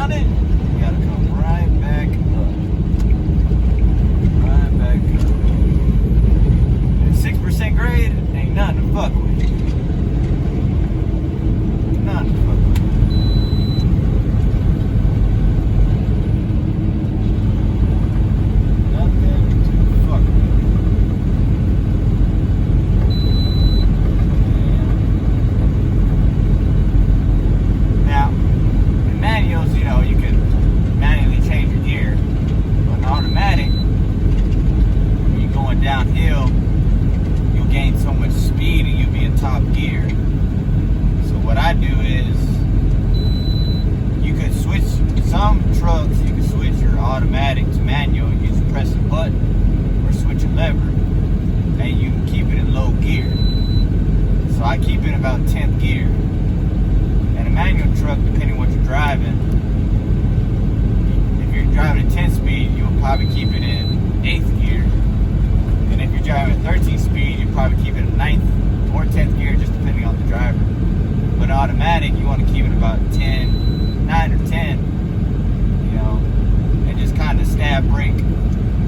down it, you gotta come right back up. Right back up. And 6% grade ain't nothing to fuck with. Nothing to fuck with. Downhill, you'll gain so much speed and you'll be in top gear. So what I do is, you could switch some trucks, you can switch your automatic to manual, you just press a button or switch a lever and you can keep it in low gear. So I keep it in about 10th gear. And a manual truck, depending on what you're driving, if you're driving at 10 speed, you'll probably keep it in 8th gear. And if you're driving at 13 speed, you probably keep it in 9th or 10th gear, just depending on the driver. But automatic, you want to keep it about 10, 9 or 10, you know, and just kind of stab brake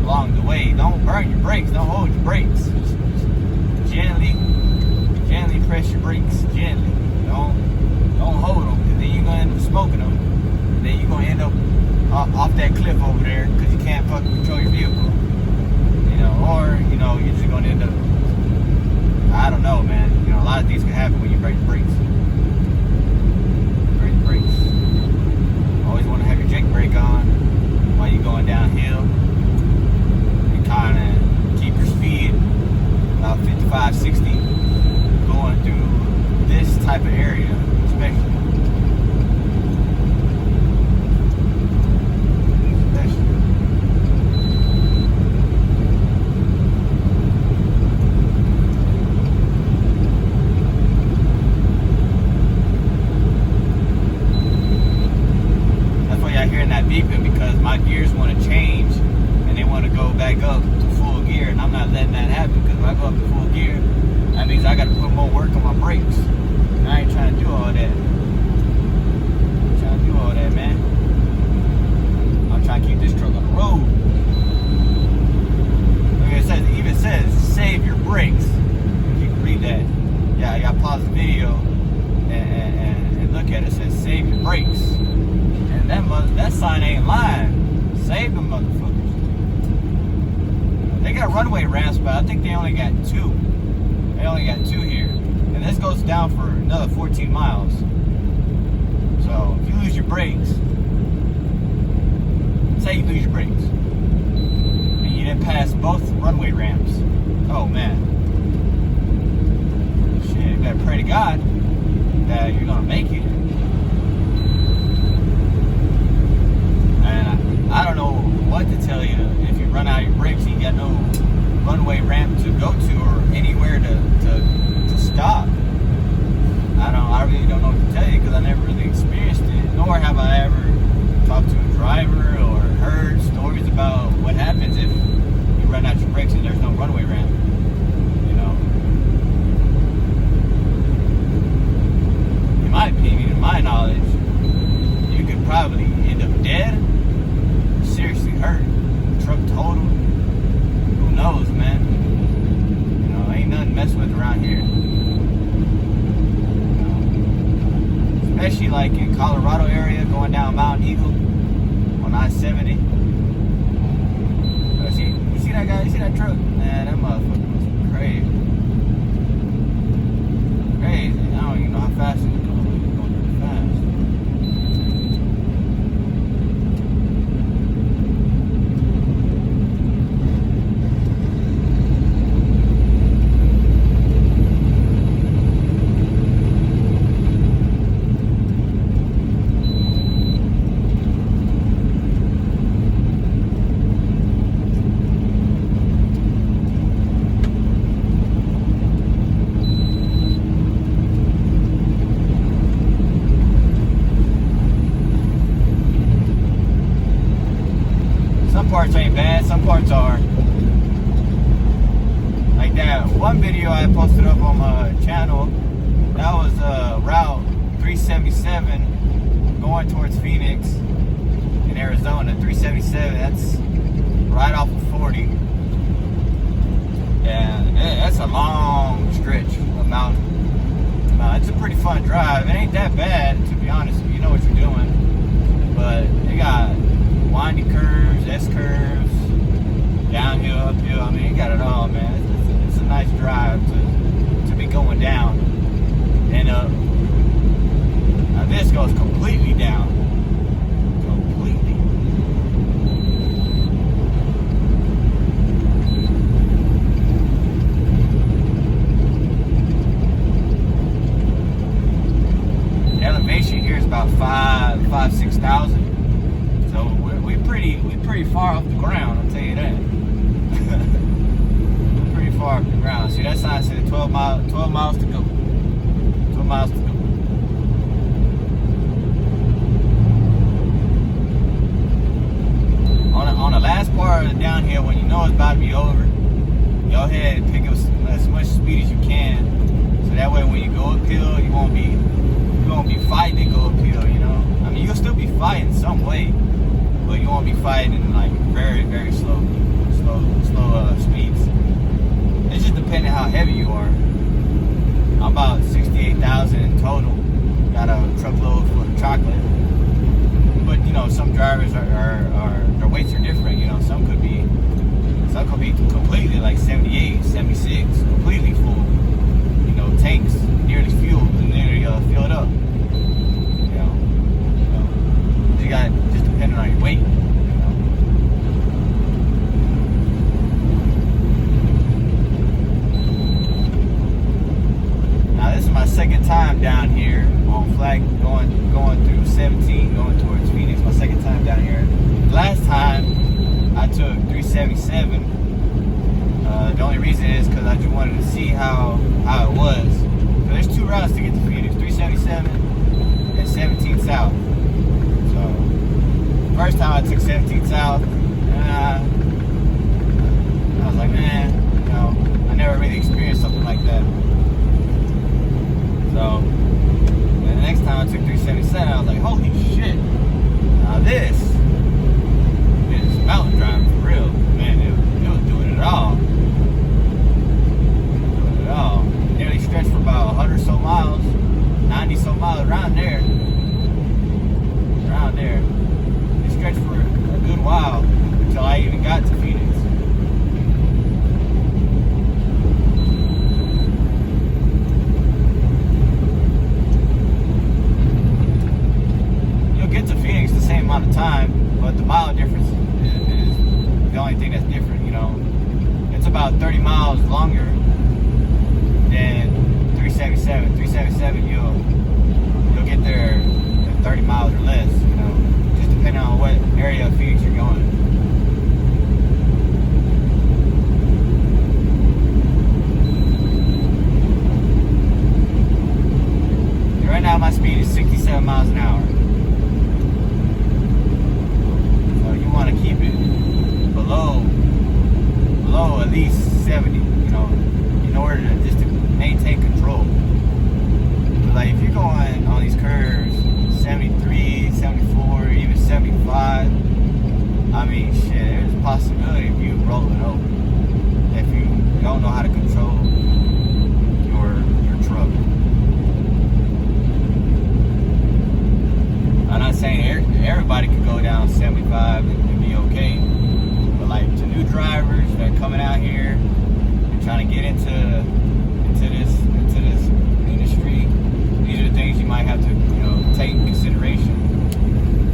along the way. Don't burn your brakes, don't hold your brakes. Just gently press your brakes, gently. Don't hold them, because then you're going to end up smoking them. And then you're going to end up off that cliff over there, because you can't fucking control your vehicle. Or, you're just going to end up, I don't know, man. A lot of things can happen when you break the brakes. Break the brakes. Always want to have your jake brake on while you're going downhill. And kind of keep your speed about 55, 60 going through this type of area, especially. Because my gears want to change and they want to go back up to full gear, and I'm not letting that happen, because if I go up to full gear, that means I got to put more work on my brakes. And I ain't trying to do all that. Man. I'm trying to keep this truck on the road. Like I said, it even says save your brakes. If you can read that. Yeah, I got to pause the video and look at it. It says save your brakes. And that sign ain't lying. Save them motherfuckers. They got runway ramps, but I think they only got 2. They only got 2 here. And this goes down for another 14 miles. So if you lose your brakes, say you lose your brakes, and you didn't pass both runway ramps, oh man. Shit, you better pray to God that you're gonna make it. I don't know what to tell you. If you run out of your brakes, you got no runway ramp to go to or anywhere to stop. I really don't know what to tell you, because I never really experienced it. Nor have I ever talked to a driver or heard stories about what happens if you run out your brakes and there's no runway ramp. In my opinion, in my knowledge, you could probably end up dead, seriously hurt, truck totaled, who knows, man. Ain't nothing messing with around here. Especially like in Colorado area, going down Mount Eagle on I-17. You see that guy? You see that truck? Man, that motherfucker was crazy. Crazy. I don't even know how fast it was going. It was going pretty fast. Parts ain't bad, some parts are. Like that one video I posted up on my channel, that was Route 377 going towards Phoenix. in Arizona. 377, that's right off of 40. And that's a long stretch of mountain. It's a pretty fun drive. It ain't that bad, to be honest, if you know what you're doing. But it got windy curves, S-curves, downhill, uphill. I mean, it got it all, man. It's a nice drive to be going down and up. Now this goes completely down. Completely. The elevation here is about 6,000. So we're pretty far off the ground, I'll tell you that. We're pretty far off the ground. See, that sign said 12 miles to go. 12 miles to go. On the last part of the downhill, when you know it's about to be over, go ahead and pick up as much speed as you can. So that way when you go uphill, you won't be fighting to go uphill, you know? I mean, you'll still be fighting some way, but you won't be fighting in like very, very slow speeds. It's just depending how heavy you are. I'm about 68,000 in total. Got a truckload full of chocolate. But you know, some drivers their weights are different. You know, some could be completely like 78, 76, completely full. You know, tanks nearly filled up. You got just depending on your weight. Now this is my second time down here on Flag, going through 17, going towards Phoenix. My second time down here. Last time I took 377. The only reason is because I just wanted to see how it was. So there's two routes to get to Phoenix: 377 and 17 South. First time I took 17 South, and I was like, man, you know, I never really experienced something like that. So, and the next time I took 377, I was like, holy shit, now this is mountain driving for real. Man, it was doing it all. Doing it all. Nearly stretched for about 100 so miles, 90 so miles, around there. Around there. Stretched for a good while until I even got to Phoenix. You'll get to Phoenix the same amount of time, but the mile difference is the only thing that's different, you know. It's about 30 miles longer than 377. 377, you'll get there in 30 miles or less, you know. Depending on what area of Phoenix you're going. Right now my speed is 67 miles an hour. So you want to keep it below at least 70, you know, in order to just to maintain control. But like if you're going on these curves, 73, 74, even 75, I mean, shit, there's a possibility of you rolling over if you don't know how to control your truck. I'm not saying everybody can go down 75 and be okay, but like to new drivers that are coming out here and trying to get into this industry, these are the things you might have to, you know, take into consideration.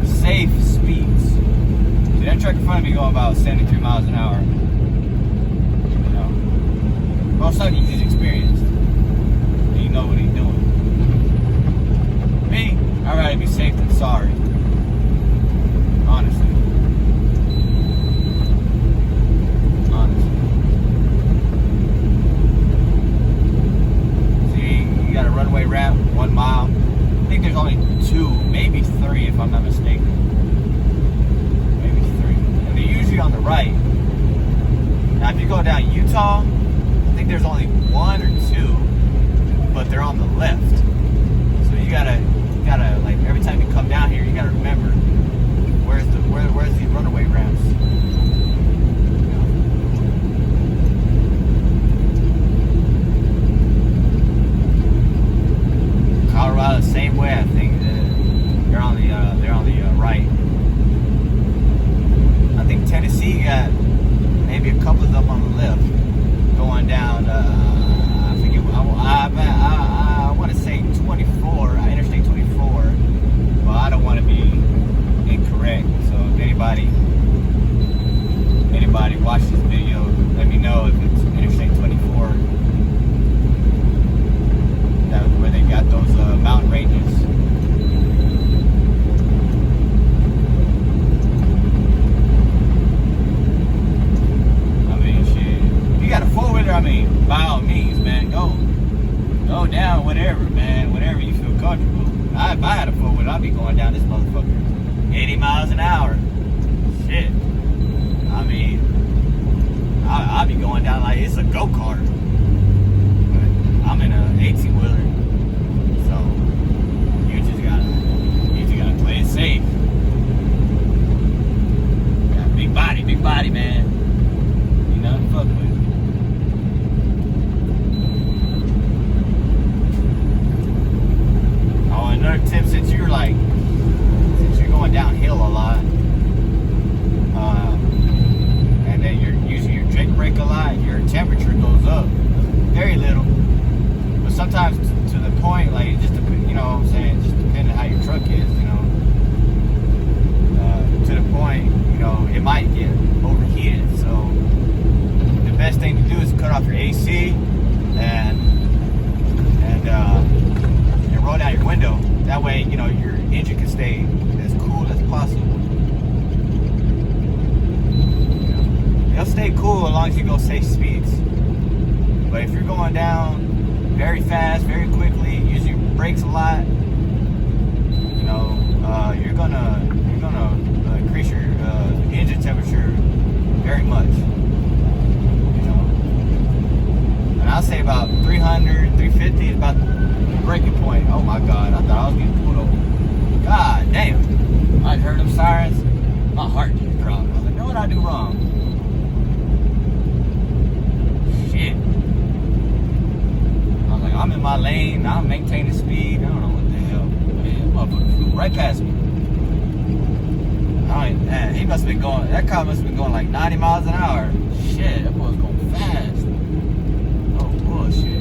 Safe speeds. See, that truck in front of me going about 73 miles an hour. You know, most likely he's experienced. He know what he's doing. Me, I'd rather be safe than sorry. Honestly. See, you got a runway ramp, 1 mile. I think there's only 2, maybe 3 if I'm not mistaken. Maybe 3. And they're usually on the right. Now if you go down Utah, I think there's only 1 or 2, but they're on the left. So you gotta like every time you come down here, you gotta remember where's slow down, whatever, man, whatever you feel comfortable. If I had a four wheel, I'd be going down this motherfucker 80 miles an hour. Shit. I mean, I'd be going down like it's a go-kart. But I'm in a 18-wheeler. So you just gotta play it safe. Yeah, big body, man. You know, fuck with. Oh, another tip, since you're going downhill a lot, and then you're using your drink brake a lot, your temperature goes up very little. But sometimes to the point, like, it just depends, you know what I'm saying, just depending on how your truck is, you know, to the point, you know, it might get overheated. So the best thing to do is cut off your AC and roll down your window. That way, you know, your engine can stay as cool as possible. You know, it'll stay cool as long as you go safe speeds. But if you're going down very fast, very quickly, using your brakes a lot, you know, you're gonna increase your engine temperature very much. You know, and I'll say about 300, 350 is about the breaking point. Oh my God, I thought I was getting pulled over. God damn. I heard them sirens. My heart just dropped. I was like, know what I do wrong? Shit. I was like, I'm in my lane. I'm maintaining speed. I don't know what the hell. Man, motherfucker flew right past me. Man, he must have been going, that car must have been going like 90 miles an hour. Shit, that boy was going fast. Oh, bullshit.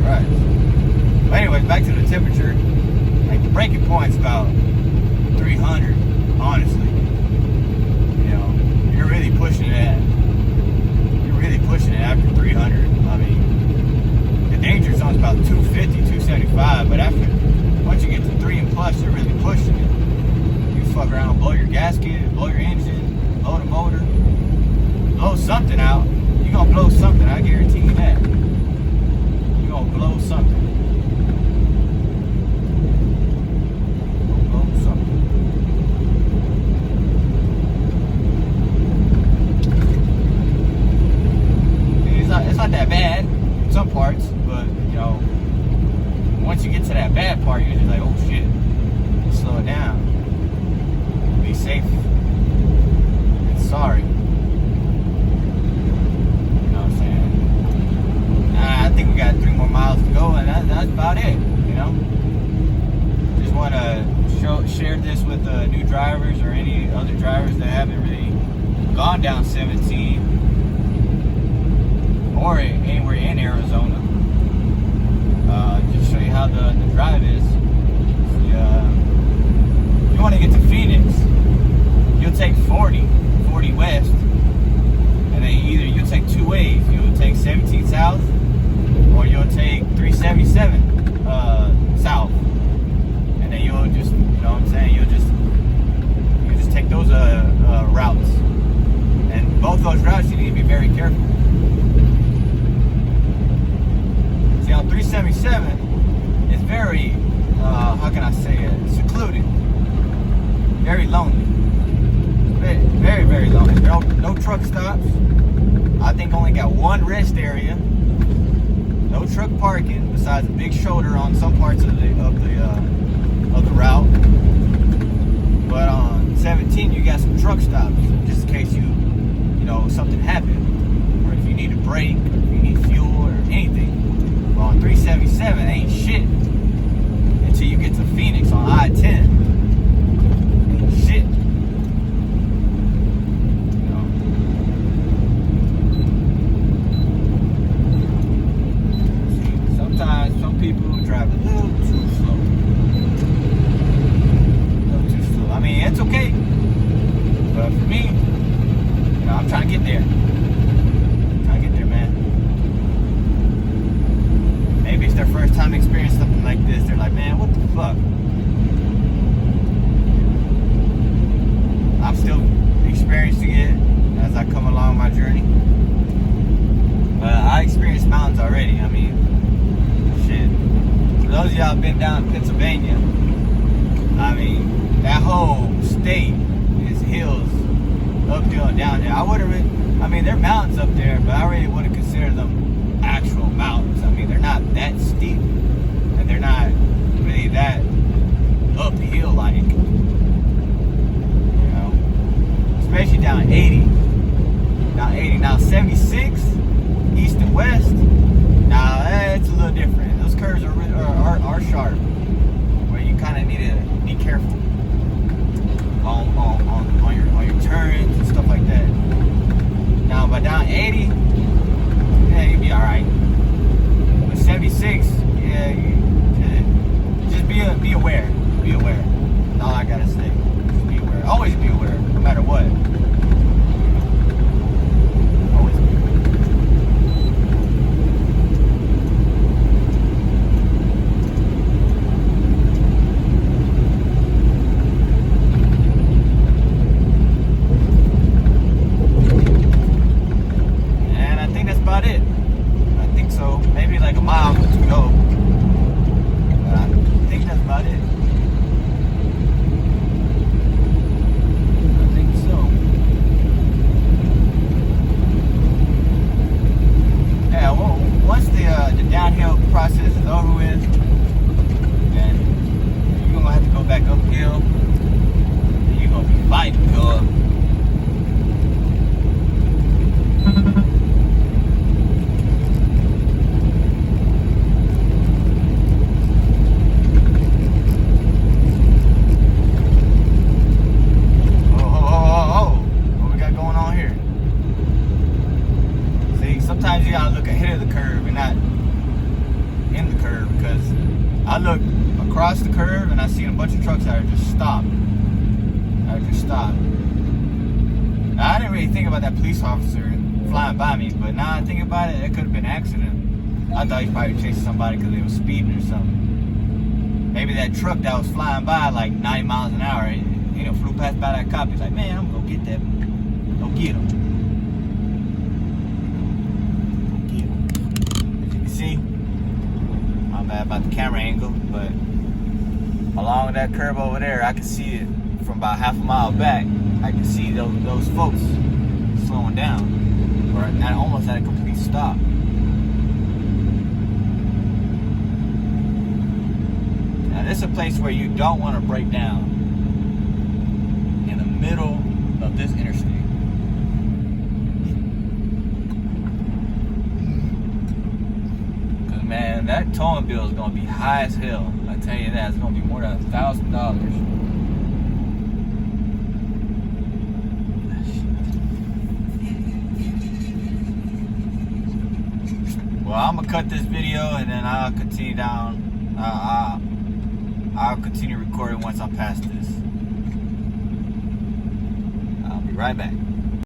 Right. But anyways, back to the temperature. Like, the breaking point's about 300, honestly. You know, you're really pushing it. You're really pushing it after 300. I mean, the danger zone's about 250, 275, but once you get to 3 and plus, you're really pushing it. You fuck around, blow your gasket, blow your engine, blow the motor, blow something out. You're gonna blow something, I guarantee you that. Blow something. Blow something. It's not that bad in some parts, but you know, once you get to that bad part, you're just like, oh shit, slow it down. Be safe. And sorry. I think we got 3 more miles to go, and that's about it, you know. Just want to share this with new drivers or any other drivers that haven't really gone down 17 or anywhere in Arizona. Just show you how the drive is. You want to get to Phoenix, you'll take 40 west, and then either you'll take 2 ways. You'll take 17 south, or you'll take 377 south, and then you'll just, you know what I'm saying, you'll just take those routes. And both those routes, you need to be very careful. See, on 377, it's very, how can I say it, secluded, very lonely, very, very lonely. No truck stops. I think only got one rest area. No truck parking besides a big shoulder on some parts of the route. But on 17, you got some truck stops just in case you know, something happened, or if you need a brake, or if you need fuel or anything. But on 377, ain't shit until you get to Phoenix on I-10. Ain't shit. Some people drive a little too slow. I mean, it's okay. But for me, you know, I'm trying to get there. Man. Maybe it's their first time experiencing something like this. They're like, man, what the fuck? I'm still experiencing it as as I come along my journey. But I experienced mountains already. I mean, shit. For those of y'all been down in Pennsylvania, I mean, that whole state is hills, uphill and down there. I mean, there are mountains up there, but I really wouldn't consider them actual mountains. I mean, they're not that steep, and they're not really that uphill like, you know, especially down 80. Now 76, east and west, now that's a little different. Those curves are sharp, where you kind of need to be careful on your turns and stuff like that. Now, but down 80, yeah, you'll be all right. But 76, yeah, just be aware. Be aware. That's all I gotta say. Just be aware. Always be aware, no matter what. Always be aware. And I think that's about it. I think so. Maybe like a mile to go. But I think that's about it. Once the downhill process is over with, then you're gonna have to go back uphill, and you're gonna be fighting to go up. What we got going on here? See, sometimes you gotta look ahead of the curve and not in the curve, because I look across the curve and I see a bunch of trucks that are just stopped. Now, I didn't really think about that police officer flying by me, but now I think about it, it could have been an accident. I thought he probably chased somebody because they was speeding or something. Maybe that truck that was flying by like 90 miles an hour, you know, flew past by that cop. He's like, man, I'm gonna get that. Go get him. See, I'm bad about the camera angle, but along that curve over there, I can see it from about half a mile back. I can see those folks slowing down, or almost at a complete stop. Now, this is a place where you don't want to break down in the middle of this interstate. Man, that towing bill is going to be high as hell. I tell you that. It's going to be more than $1,000. Well, I'm going to cut this video and then I'll continue down. I'll continue recording once I'm past this. I'll be right back.